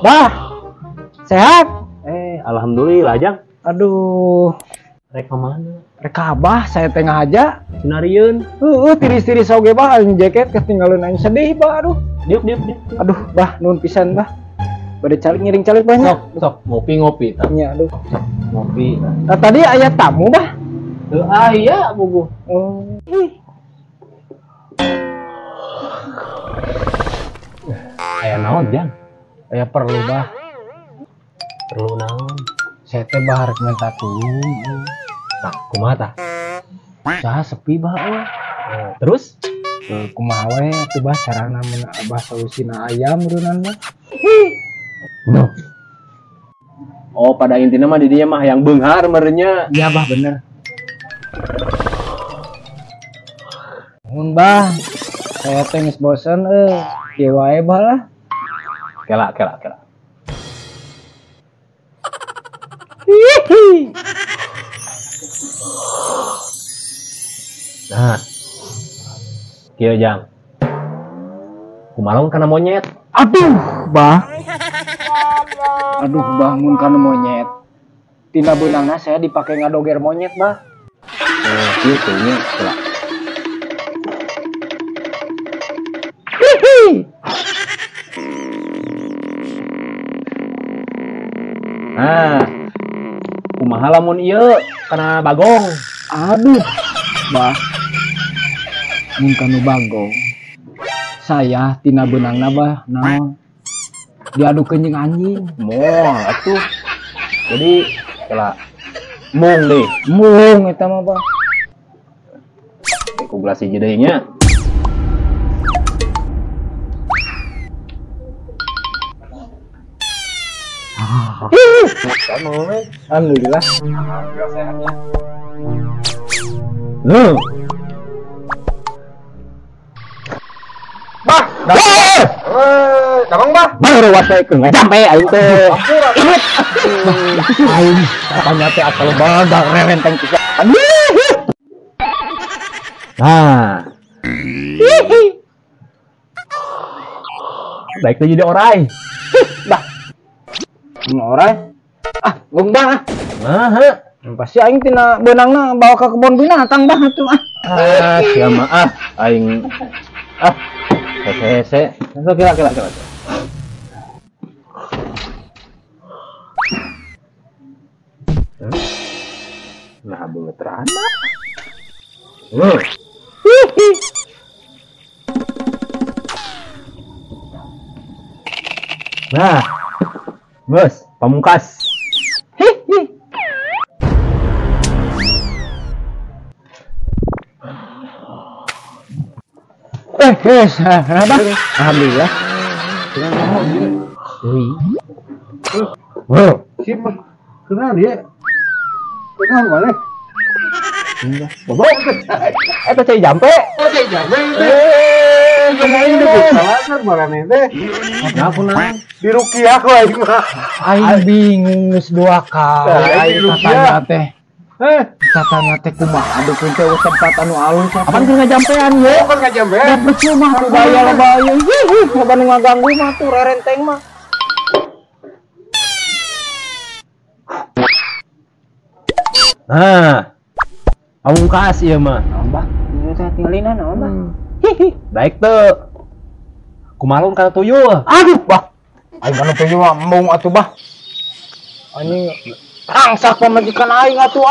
Bah, sehat? Alhamdulillah, Jang. Aduh, Rek mana? rek Abah saya tengah aja. Sinarieun. Tiris-tiris oge bah, aing jaket ketinggalan aing sedih bah, aduh. Diuk. Aduh, bah, nuhun pisan bah. Bade calik ngiring calik banyak. Sok ngopi. Nya, aduh. Ngopi. Nah, tadi aya tamu bah. Teu aya bugu. Oh. Aya naon, Jang? Aya perlu bah. Perlu naon? Saya teh bah rek minta tulung. Tah, kumaha tah? Saha sepi bah. Terus? Kumaha we atuh bah carana mun Abah solusina ayam urunan mah. No. Oh, pada intinya mah di dinya mah yang beunghar merenya. Iya bah bener. Mun bah, saya teh geus bosen kieu wae bah lah. Kela. Nah, kieu Jang. Kumalung kana monyet. Aduh, bah. Mun kana monyet. Tina beunangna saya dipake ngadoger monyet, bah. Gitu nya, kela. Nah, kumaha lamun ieu kana bagong? Aduh, bah. Mun kana bagong. Saya tina beunangna bah, naon? Diadukeun jeung anjing. Moal atuh. Jadi kela mung deh. Mung eta mah bah. Ku gelas hiji deui nya. Alhamdulillah. Sehatnya. Bah, damang bah. Baru wae keung sampai aing teh. Aing katanya teh asal badak rerenteng pisan. Nah. Baik tuh jadi orai. Bah. Orang. Gong bah. Nah, Pasti aing tina beunangna bawa ke kebun binatang bah atuh ah. ya maaf aing hese. Kira. Nah, beungeutran mah. Nah, bos, pamungkas. Kenapa? Alhamdulillah. Kenapa dia? Kenapa balik? Bobo, eta cai jampe. Ini kesalahan malah nih teh. Ngapunna? Di Rukiah kok aing mah. Aing bingung geus dua kali. Aing katanya teh. Katanya teh kumaha adukeun teh tempat anu alus. Apaan keur ngajampean ye? Kan ngajambe. Da percuma tuh bayar. Coba nu ngaganggu mah tuh rerenteng mah. Nah, pamungkas ieu mah. Mbah, ieu teh tinggalina naon, Mbah? Baik tuh. Kumalung kana tuyul. Aduh, bah. Aing kana teh mah mung atuh, bah. Anjing rangsak pamajikan aing atuh.